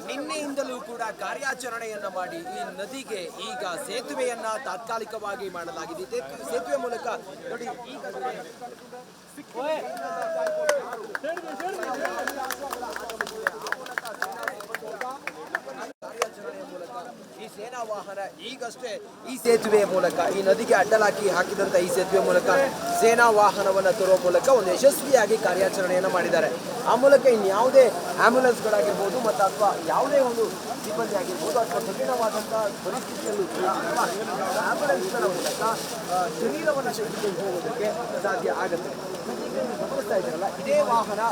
ನಿನ್ನೆಯಿಂದಲೂ ಕೂಡ ಕಾರ್ಯಾಚರಣೆಯನ್ನ ಮಾಡಿ ಈ ನದಿಗೆ ಈಗ ಸೇತುವೆಯನ್ನ ತಾತ್ಕಾಲಿಕವಾಗಿ ಮಾಡಲಾಗಿದೆ. ಸೇತುವೆ ಮೂಲಕ ನೋಡಿ ಈಗ ಈ ಸೇನಾ ವಾಹನ ಈಗಷ್ಟೇ ಈ ಸೇತುವೆಯ ಮೂಲಕ ಈ ನದಿಗೆ ಅಡ್ಡಲಾಕಿ ಹಾಕಿದಂತ ಈ ಸೇತುವೆ ಮೂಲಕ ಸೇನಾ ವಾಹನವನ್ನು ತರುವ ಮೂಲಕ ಒಂದು ಯಶಸ್ವಿಯಾಗಿ ಕಾರ್ಯಾಚರಣೆಯನ್ನು ಮಾಡಿದ್ದಾರೆ. ಆ ಮೂಲಕ ಇನ್ಯಾವುದೇ ಆಂಬ್ಯುಲೆನ್ಸ್ಗಳಾಗಿರ್ಬೋದು ಮತ್ತು ಅಥವಾ ಯಾವುದೇ ಒಂದು ಸಿಬ್ಬಂದಿ ಆಗಿರ್ಬೋದು ಅಥವಾ ಕಠಿಣವಾದಂತಹ ಪರಿಸ್ಥಿತಿಯಲ್ಲೂ ಕೂಡ ಆಂಬ್ಯುಲೆನ್ಸ್ಗಳ ಮೂಲಕ ಶರೀರವನ್ನು ತೆಗೆದುಕೊಂಡು ಹೋಗೋದಕ್ಕೆ ಸಾಧ್ಯ ಆಗುತ್ತೆ. ಗಮನಿಸ್ತಾ ಇದ್ದಾರಲ್ಲ, ಇದೇ ವಾಹನ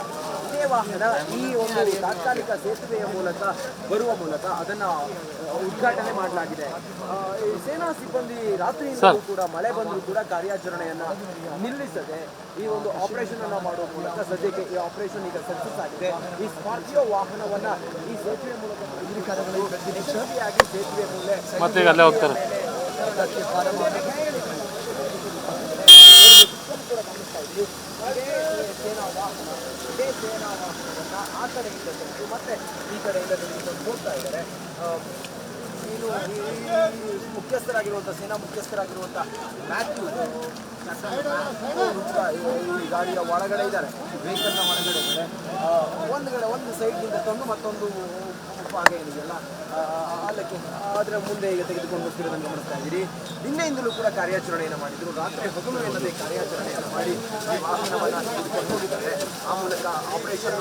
ಈ ಒಂದು ತಾತ್ಕಾಲಿಕ ಸೇತುವೆಯ ಮೂಲಕ ಬರುವ ಮೂಲಕ ಅದನ್ನ ಉದ್ಘಾಟನೆ ಮಾಡಲಾಗಿದೆ. ಸೇನಾ ಸಿಬ್ಬಂದಿ ರಾತ್ರಿಯಿಂದಲೂ ಕೂಡ ಮಳೆ ಬಂದರೂ ಕೂಡ ಕಾರ್ಯಾಚರಣೆಯನ್ನ ನಿಲ್ಲಿಸದೆ ಈ ಒಂದು ಆಪರೇಷನ್ ಅನ್ನ ಮಾಡುವ ಮೂಲಕ ಸದ್ಯಕ್ಕೆ ಈ ಆಪರೇಷನ್ ಈಗ ಸಕ್ಸಸ್ ಆಗಿದೆ. ಈ ಸ್ಕಾರ್ಪಿಯೋ ವಾಹನವನ್ನ ಈ ಸೇತುವೆ ಮೂಲಕ ಯಶಸ್ವಿಯಾಗಿ ಸೇತುವೆ ಮೇಲೆ ಸೇನಾ ವಾಹನವನ್ನು ಆ ಕಡೆಯಿಂದ ತೆಗೆದು ಮತ್ತೆ ಈ ಕಡೆಯಿಂದ ತೆಗೆದುಕೊಂಡು ಹೋಗ್ತಾ ಇದ್ದಾರೆ. ಇನ್ನು ಸೇನಾ ಮುಖ್ಯಸ್ಥರಾಗಿರುವಂಥ ಮ್ಯಾಥ್ಯೂ ಈ ಗಾಡಿಯ ಒಳಗಡೆ ಇದ್ದಾರೆ, ವೆಹಿಕಲ್ನ ಒಳಗಡೆ ಇದ್ದಾರೆ. ಒಂದು ಸೈಡ್ನಿಂದ ತಂದು ಮತ್ತೊಂದು ಭಾಗ ಏನಿದೆಯಲ್ಲ ಅಲ್ಲಕ್ಕೆ ಅದರ ಮುಂದೆ ಈಗ ತೆಗೆದುಕೊಂಡು ಹೋಗ್ತಿರೋದನ್ನು ಗಮನಿಸ್ತಾ ಇದ್ದೀರಿ. ನಿನ್ನೆಯಿಂದಲೂ ಕೂಡ ಕಾರ್ಯಾಚರಣೆಯನ್ನು ಮಾಡಿದ್ರು, ರಾತ್ರಿ ಹಗಲು ಎನ್ನದೇ ಕಾರ್ಯಾಚರಣೆಯನ್ನು ಮಾಡಿ ಈ ವಾಹನವನ್ನು ತೆಗೆದುಕೊಂಡು ಹೋಗಿದ್ದಾರೆ. ಆ ಮೂಲಕ ಆಪರೇಷನ್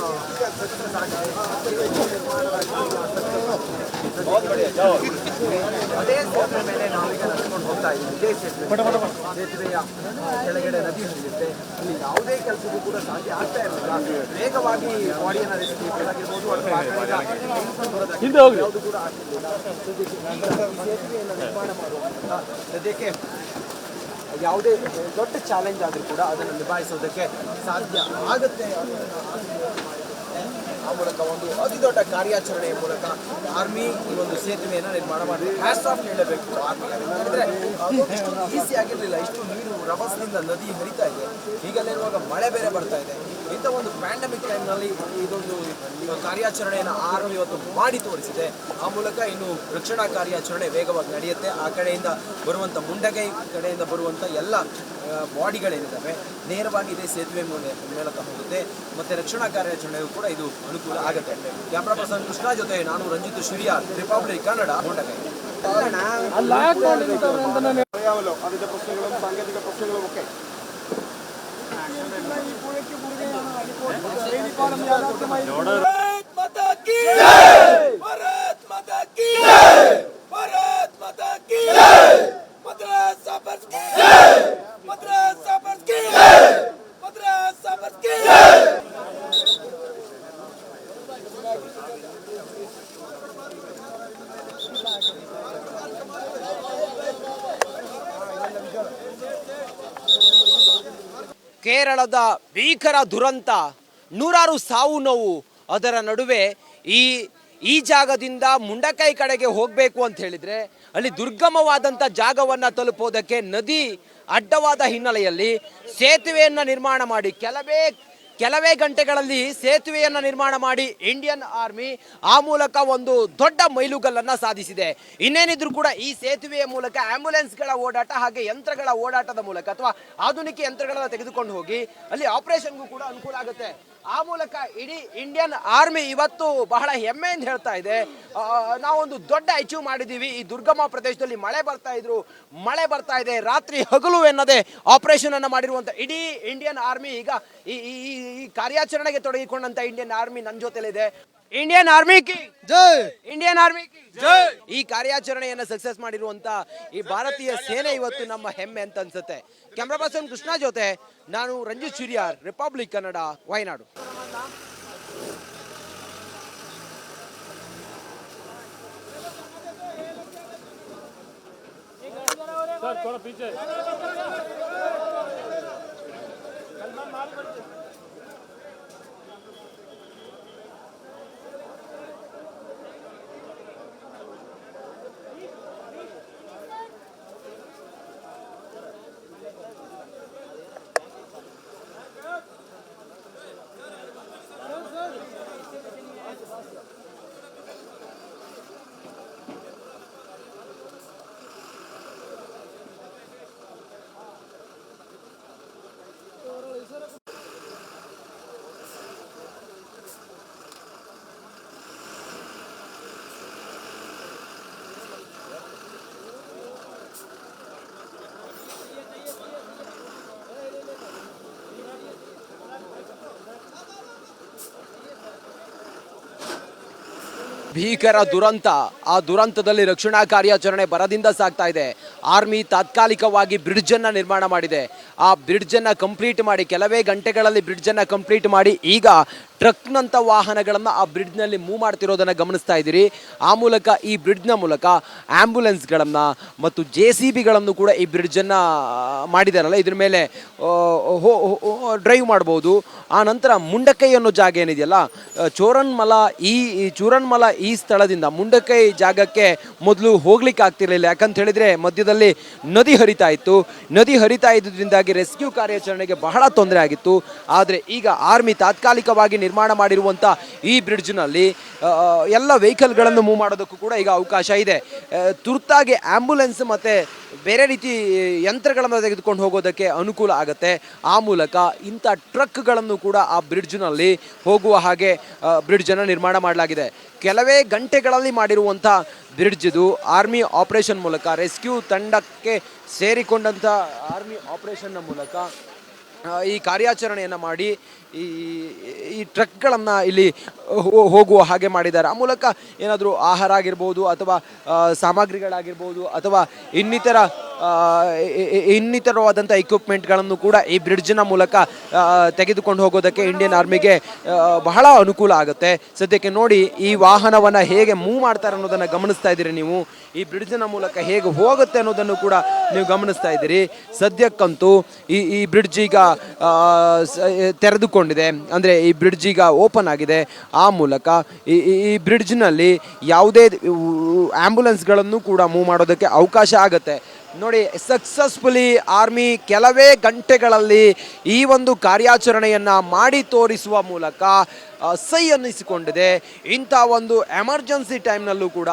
ಅದೇ ಸೇತುವೆ ಮೇಲೆ ನಾವೀಗ ನಡೆದುಕೊಂಡು ಹೋಗ್ತಾ ಇದ್ದೀವಿ. ಇದೇ ಸೇತುವೆಯ ಕೆಳಗಡೆ ನದಿ ಹರಿಯುತ್ತೆ. ಇಲ್ಲಿ ಯಾವುದೇ ಕೆಲಸಕ್ಕೂ ಕೂಡ ಸಾಧ್ಯ ಆಗ್ತಾ ಇರಲಿಲ್ಲ. ವೇಗವಾಗಿ ಬಾಡಿಯನ್ನು ರೆಸ್ಕ್ಯೂ ಆಗಿರ್ಬೋದು ಅಥವಾ ಯಾವುದು ಕೂಡ ಆಗ್ತಿರಲಿಲ್ಲ. ಸೇತುವೆಯನ್ನು ನಿರ್ಮಾಣ ಮಾಡುವಂಥ ಸದ್ಯಕ್ಕೆ ಯಾವುದೇ ದೊಡ್ಡ ಚಾಲೆಂಜ್ ಆದರೂ ಕೂಡ ಅದನ್ನು ನಿಭಾಯಿಸೋದಕ್ಕೆ ಸಾಧ್ಯ ಆಗುತ್ತೆ. ಆ ಮೂಲಕ ಒಂದು ಅತಿ ದೊಡ್ಡ ಕಾರ್ಯಾಚರಣೆಯ ಮೂಲಕ ಆರ್ಮಿ ಈ ಒಂದು ಸೇತುವೆಯನ್ನು ನಿರ್ಮಾಣ ಮಾಡಿದೆ. ಹ್ಯಾಟ್ಸ್ ಆಫ್ ನೀಡಬೇಕು ಆರ್ಮಿ. ಯಾಕಂದರೆ ಈಸಿ ಆಗಿರಲಿಲ್ಲ. ಇಷ್ಟು ನೀರು ರಭಸದಿಂದ ನದಿ ಹರಿತಾ ಇದೆ. ಹೀಗಲ್ಲಿರುವಾಗ ಮಳೆ ಬೇರೆ ಬರ್ತಾ ಇದೆ. ಇಂಥ ಒಂದು ಪ್ಯಾಂಡಮಿಕ್ ಟೈಮ್ನಲ್ಲಿ ಇದೊಂದು ಕಾರ್ಯಾಚರಣೆಯನ್ನು ಆರ್ಮಿ ಇವತ್ತು ಮಾಡಿ ತೋರಿಸಿದೆ. ಆ ಮೂಲಕ ಇನ್ನು ರಕ್ಷಣಾ ಕಾರ್ಯಾಚರಣೆ ವೇಗವಾಗಿ ನಡೆಯುತ್ತೆ. ಆ ಕಡೆಯಿಂದ ಬರುವಂಥ ಮುಂಡಗೈ ಕಡೆಯಿಂದ ಬರುವಂಥ ಎಲ್ಲ ಬಾಡಿಗಳೇನಿದ್ದಾವೆ ನೇರವಾಗಿ ಇದೇ ಸೇತುವೆ ಮೂಲಕ ಹೋಗುತ್ತೆ ಮತ್ತು ರಕ್ಷಣಾ ಕಾರ್ಯಾಚರಣೆಗೂ ಕೂಡ ಇದು ಅನುಕೂಲ ಆಗುತ್ತೆ. ಕ್ಯಾಮ್ರಾ ಪರ್ಸನ್ ಕೃಷ್ಣ ಜೊತೆ ನಾನು ರಂಜಿತ್ ಶಿರಿಯಾರ್, ರಿಪಬ್ಲಿಕ್ ಕನ್ನಡ, ಮುಂಡಗೈ. അതിന്റെ പ്രശ്നങ്ങളും സാങ്കേതിക പ്രശ്നങ്ങളും ഒക്കെ ಕೇರಳದ ಭೀಕರ ದುರಂತ, ನೂರಾರು ಸಾವು ನೋವು. ಅದರ ನಡುವೆ ಈ ಜಾಗದಿಂದ ಮುಂಡಕೈ ಕಡೆಗೆ ಹೋಗಬೇಕು ಅಂತ ಹೇಳಿದರೆ ಅಲ್ಲಿ ದುರ್ಗಮವಾದಂಥ ಜಾಗವನ್ನು ತಲುಪೋದಕ್ಕೆ ನದಿ ಅಡ್ಡವಾದ ಹಿನ್ನೆಲೆಯಲ್ಲಿ ಸೇತುವೆಯನ್ನು ನಿರ್ಮಾಣ ಮಾಡಿ ಕೆಲವೇ ಗಂಟೆಗಳಲ್ಲಿ ಸೇತುವೆಯನ್ನು ನಿರ್ಮಾಣ ಮಾಡಿ ಇಂಡಿಯನ್ ಆರ್ಮಿ ಆ ಮೂಲಕ ಒಂದು ದೊಡ್ಡ ಮೈಲುಗಲ್ಲನ್ನು ಸಾಧಿಸಿದೆ. ಇನ್ನೇನಿದ್ರು ಕೂಡ ಈ ಸೇತುವೆಯ ಮೂಲಕ ಆಂಬ್ಯುಲೆನ್ಸ್ಗಳ ಓಡಾಟ ಹಾಗೆ ಯಂತ್ರಗಳ ಓಡಾಟದ ಮೂಲಕ ಅಥವಾ ಆಧುನಿಕ ಯಂತ್ರಗಳನ್ನು ತೆಗೆದುಕೊಂಡು ಹೋಗಿ ಅಲ್ಲಿ ಆಪರೇಷನ್ಗೂ ಕೂಡ ಅನುಕೂಲ ಆಗುತ್ತೆ. ಆ ಮೂಲಕ ಇಡೀ ಇಂಡಿಯನ್ ಆರ್ಮಿ ಇವತ್ತು ಬಹಳ ಹೆಮ್ಮೆಯಿಂದ ಹೇಳ್ತಾ ಇದೆ, ನಾವೊಂದು ದೊಡ್ಡ ಅಚೀವ್ ಮಾಡಿದ್ದೀವಿ. ಈ ದುರ್ಗಮ ಪ್ರದೇಶದಲ್ಲಿ ಮಳೆ ಬರ್ತಾ ಇದೆ, ರಾತ್ರಿ ಹಗಲು ಎನ್ನದೆ ಆಪರೇಷನ್ ಅನ್ನು ಮಾಡಿರುವಂಥ ಇಡೀ ಇಂಡಿಯನ್ ಆರ್ಮಿ ಈಗ ಈ ಕಾರ್ಯಾಚರಣೆಗೆ ತೊಡಗಿಕೊಂಡಂತ ಇಂಡಿಯನ್ ಆರ್ಮಿ ನನ್ನ ಜೊತೆಲಿದೆ. ಇಂಡಿಯನ್ ಆರ್ಮಿ ಕಿ ಜೈ, ಇಂಡಿಯನ್ ಆರ್ಮಿ ಕಿ ಜೈ. ಈ ಕಾರ್ಯಾಚರಣೆಯನ್ನು ಸಕ್ಸಸ್ ಮಾಡಿರುವಂತ ಈ ಭಾರತೀಯ ಸೇನೆ ಇವತ್ತು ನಮ್ಮ ಹೆಮ್ಮೆ ಅಂತ ಅನ್ಸುತ್ತೆ. ಕ್ಯಾಮ್ರಾ ಪರ್ಸನ್ ಕೃಷ್ಣ ಜೊತೆ ನಾನು ರಂಜಿತ್ ಶಿರಿಯಾರ್, ರಿಪಬ್ಲಿಕ್ ಕನ್ನಡ, ವಯನಾಡು. ಭೀಕರ ದುರಂತ. ಆ ದುರಂತದಲ್ಲಿ ರಕ್ಷಣಾ ಕಾರ್ಯಾಚರಣೆ ಭರದಿಂದ ಸಾಗ್ತಾ ಇದೆ. ಆರ್ಮಿ ತಾತ್ಕಾಲಿಕವಾಗಿ ಬ್ರಿಡ್ಜ್ ಅನ್ನ ನಿರ್ಮಾಣ ಮಾಡಿದೆ. ಆ ಬ್ರಿಡ್ಜ್ ಅನ್ನ ಕಂಪ್ಲೀಟ್ ಮಾಡಿ ಕೆಲವೇ ಗಂಟೆಗಳಲ್ಲಿ ಬ್ರಿಡ್ಜ್ ಅನ್ನ ಕಂಪ್ಲೀಟ್ ಮಾಡಿ ಈಗ ಟ್ರಕ್ನಂಥ ವಾಹನಗಳನ್ನು ಆ ಬ್ರಿಡ್ಜ್ನಲ್ಲಿ ಮೂವ್ ಮಾಡ್ತಿರೋದನ್ನು ಗಮನಿಸ್ತಾ ಇದ್ದೀರಿ. ಆ ಮೂಲಕ ಈ ಬ್ರಿಡ್ಜ್ನ ಮೂಲಕ ಆ್ಯಂಬುಲೆನ್ಸ್ಗಳನ್ನು ಮತ್ತು JCBಗಳನ್ನು ಕೂಡ ಈ ಬ್ರಿಡ್ಜನ್ನು ಮಾಡಿದಾರಲ್ಲ ಇದ್ರ ಮೇಲೆ ಡ್ರೈವ್ ಮಾಡ್ಬೋದು. ಆ ನಂತರ ಮುಂಡಕೈ ಅನ್ನೋ ಜಾಗ ಏನಿದೆಯಲ್ಲ, ಚೂರನ್ಮಲ ಈ ಸ್ಥಳದಿಂದ ಮುಂಡಕೈ ಜಾಗಕ್ಕೆ ಮೊದಲು ಹೋಗ್ಲಿಕ್ಕೆ ಆಗ್ತಿರ್ಲಿಲ್ಲ. ಯಾಕಂತ ಹೇಳಿದ್ರೆ ಮಧ್ಯದಲ್ಲಿ ನದಿ ಹರಿತಾ ಇತ್ತು. ನದಿ ಹರಿತಾ ಇದ್ದುದರಿಂದಾಗಿ ರೆಸ್ಕ್ಯೂ ಕಾರ್ಯಾಚರಣೆಗೆ ಬಹಳ ತೊಂದರೆ ಆಗಿತ್ತು. ಆದರೆ ಈಗ ಆರ್ಮಿ ತಾತ್ಕಾಲಿಕವಾಗಿ ನಿರ್ಮಾಣ ಮಾಡಿರುವಂಥ ಈ ಬ್ರಿಡ್ಜ್ನಲ್ಲಿ ಎಲ್ಲ ವೆಹಿಕಲ್ಗಳನ್ನು ಮೂವ್ ಮಾಡೋದಕ್ಕೂ ಕೂಡ ಈಗ ಅವಕಾಶ ಇದೆ. ತುರ್ತಾಗಿ ಆ್ಯಂಬುಲೆನ್ಸ್ ಮತ್ತು ಬೇರೆ ರೀತಿ ಯಂತ್ರಗಳನ್ನು ತೆಗೆದುಕೊಂಡು ಹೋಗೋದಕ್ಕೆ ಅನುಕೂಲ ಆಗುತ್ತೆ. ಆ ಮೂಲಕ ಇಂಥ ಟ್ರಕ್ಗಳನ್ನು ಕೂಡ ಆ ಬ್ರಿಡ್ಜ್ನಲ್ಲಿ ಹೋಗುವ ಹಾಗೆ ಬ್ರಿಡ್ಜನ್ನು ನಿರ್ಮಾಣ ಮಾಡಲಾಗಿದೆ. ಕೆಲವೇ ಗಂಟೆಗಳಲ್ಲಿ ಮಾಡಿರುವಂಥ ಬ್ರಿಡ್ಜ್ ಇದು. ಆರ್ಮಿ ಆಪರೇಷನ್ ಮೂಲಕ ರೆಸ್ಕ್ಯೂ ತಂಡಕ್ಕೆ ಸೇರಿಕೊಂಡಂಥ ಆರ್ಮಿ ಆಪರೇಷನ್ನ ಮೂಲಕ ಈ ಕಾರ್ಯಾಚರಣೆಯನ್ನು ಮಾಡಿ ಈ ಟ್ರಕ್ಗಳನ್ನು ಇಲ್ಲಿ ಹೋಗುವ ಹಾಗೆ ಮಾಡಿದ್ದಾರೆ. ಆ ಮೂಲಕ ಏನಾದರೂ ಆಹಾರ ಆಗಿರ್ಬೋದು ಅಥವಾ ಸಾಮಗ್ರಿಗಳಾಗಿರ್ಬೋದು ಅಥವಾ ಇನ್ನಿತರವಾದಂಥ ಇಕ್ವಿಪ್ಮೆಂಟ್ಗಳನ್ನು ಕೂಡ ಈ ಬ್ರಿಡ್ಜ್ನ ಮೂಲಕ ತೆಗೆದುಕೊಂಡು ಹೋಗೋದಕ್ಕೆ ಇಂಡಿಯನ್ ಆರ್ಮಿಗೆ ಬಹಳ ಅನುಕೂಲ ಆಗುತ್ತೆ. ಸದ್ಯಕ್ಕೆ ನೋಡಿ ಈ ವಾಹನವನ್ನು ಹೇಗೆ ಮೂವ್ ಮಾಡ್ತಾರೆ ಅನ್ನೋದನ್ನು ಗಮನಿಸ್ತಾ ಇದ್ದೀರಿ ನೀವು. ಈ ಬ್ರಿಡ್ಜ್ನ ಮೂಲಕ ಹೇಗೆ ಹೋಗುತ್ತೆ ಅನ್ನೋದನ್ನು ಕೂಡ ನೀವು ಗಮನಿಸ್ತಾ ಇದ್ದೀರಿ. ಸದ್ಯಕ್ಕಂತೂ ಈ ಬ್ರಿಡ್ಜ್ ಈಗ ತೆರೆದುಕೊಂಡಿದೆ, ಅಂದರೆ ಈ ಬ್ರಿಡ್ಜ್ ಈಗ ಓಪನ್ ಆಗಿದೆ. ಆ ಮೂಲಕ ಈ ಬ್ರಿಡ್ಜ್ನಲ್ಲಿ ಯಾವುದೇ ಆ್ಯಂಬುಲೆನ್ಸ್ಗಳನ್ನು ಕೂಡ ಮೂವ್ ಮಾಡೋದಕ್ಕೆ ಅವಕಾಶ ಆಗುತ್ತೆ. ನೋಡಿ, ಸಕ್ಸಸ್ಫುಲಿ ಆರ್ಮಿ ಕೆಲವೇ ಗಂಟೆಗಳಲ್ಲಿ ಈ ಒಂದು ಕಾರ್ಯಾಚರಣೆಯನ್ನು ಮಾಡಿ ತೋರಿಸುವ ಮೂಲಕ ಸೈ ಅನ್ನಿಸಿಕೊಂಡಿದೆ. ಇಂಥ ಒಂದು ಎಮರ್ಜೆನ್ಸಿ ಟೈಮ್ನಲ್ಲೂ ಕೂಡ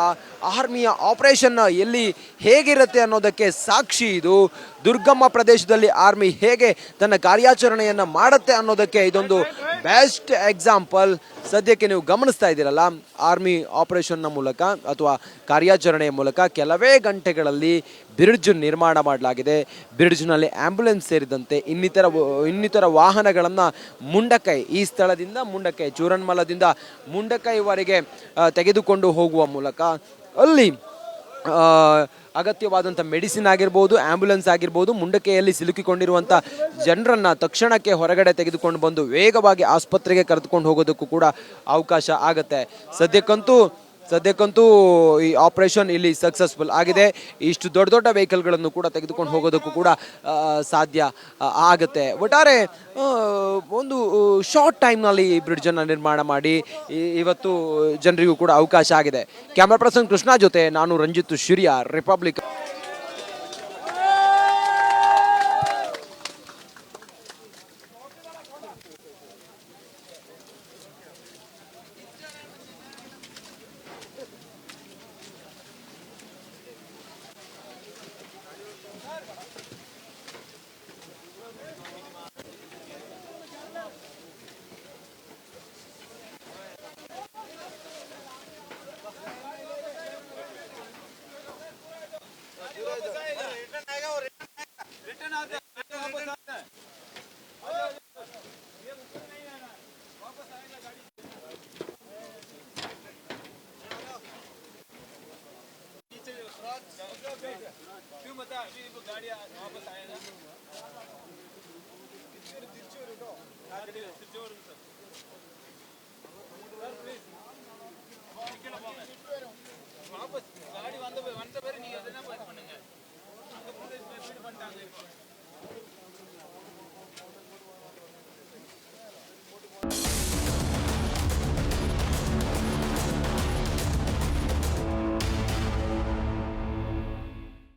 ಆರ್ಮಿಯ ಆಪರೇಷನ್ ಎಲ್ಲಿ ಹೇಗಿರುತ್ತೆ ಅನ್ನೋದಕ್ಕೆ ಸಾಕ್ಷಿ ಇದು. ದುರ್ಗಮ ಪ್ರದೇಶದಲ್ಲಿ ಆರ್ಮಿ ಹೇಗೆ ತನ್ನ ಕಾರ್ಯಾಚರಣೆಯನ್ನು ಮಾಡುತ್ತೆ ಅನ್ನೋದಕ್ಕೆ ಇದೊಂದು ಬೆಸ್ಟ್ ಎಕ್ಸಾಂಪಲ್. ಸದ್ಯಕ್ಕೆ ನೀವು ಗಮನಿಸ್ತಾ ಇದ್ದೀರಲ್ಲ, ಆರ್ಮಿ ಆಪರೇಷನ್ನ ಮೂಲಕ ಅಥವಾ ಕಾರ್ಯಾಚರಣೆಯ ಮೂಲಕ ಕೆಲವೇ ಗಂಟೆಗಳಲ್ಲಿ ಬ್ರಿಡ್ಜ್ ನಿರ್ಮಾಣ ಮಾಡಲಾಗಿದೆ. ಬ್ರಿಡ್ಜ್ನಲ್ಲಿ ಆ್ಯಂಬುಲೆನ್ಸ್ ಸೇರಿದಂತೆ ಇನ್ನಿತರ ವಾಹನಗಳನ್ನು ಮುಂಡಕೈ, ಈ ಸ್ಥಳದಿಂದ ಮುಂಡಕೈ, ಚೂರನ್ಮಲದಿಂದ ಮುಂಡಕೈವರೆಗೆ ತೆಗೆದುಕೊಂಡು ಹೋಗುವ ಮೂಲಕ ಅಲ್ಲಿ ಅಗತ್ಯವಾದಂಥ ಮೆಡಿಸಿನ್ ಆಗಿರ್ಬೋದು, ಆ್ಯಂಬುಲೆನ್ಸ್ ಆಗಿರ್ಬೋದು, ಮುಂಡಕೆಯಲ್ಲಿ ಸಿಲುಕಿಕೊಂಡಿರುವಂಥ ಜನರನ್ನು ತಕ್ಷಣಕ್ಕೆ ಹೊರಗಡೆ ತೆಗೆದುಕೊಂಡು ಬಂದು ವೇಗವಾಗಿ ಆಸ್ಪತ್ರೆಗೆ ಕರೆದುಕೊಂಡು ಹೋಗೋದಕ್ಕೂ ಕೂಡ ಅವಕಾಶ ಆಗುತ್ತೆ. ಸದ್ಯಕ್ಕಂತೂ ಈ ಆಪರೇಷನ್ ಇಲ್ಲಿ ಸಕ್ಸಸ್ಫುಲ್ ಆಗಿದೆ. ಇಷ್ಟು ದೊಡ್ಡ ವೆಹಿಕಲ್ಗಳನ್ನು ಕೂಡ ತೆಗೆದುಕೊಂಡು ಹೋಗೋದಕ್ಕೂ ಕೂಡ ಸಾಧ್ಯ ಆಗುತ್ತೆ. ಒಟ್ಟಾರೆ ಒಂದು ಶಾರ್ಟ್ ಟೈಮ್ನಲ್ಲಿ ಈ ಬ್ರಿಡ್ಜನ್ನು ನಿರ್ಮಾಣ ಮಾಡಿ ಇವತ್ತು ಜನರಿಗೂ ಕೂಡ ಅವಕಾಶ ಆಗಿದೆ. ಕ್ಯಾಮ್ರಾ ಪರ್ಸನ್ ಕೃಷ್ಣ ಜೊತೆ ನಾನು ರಂಜಿತ್ ಶಿರಿಯಾ, ರಿಪಬ್ಲಿಕ್. क्यों बता अभी वो गाड़ी वापस आएगा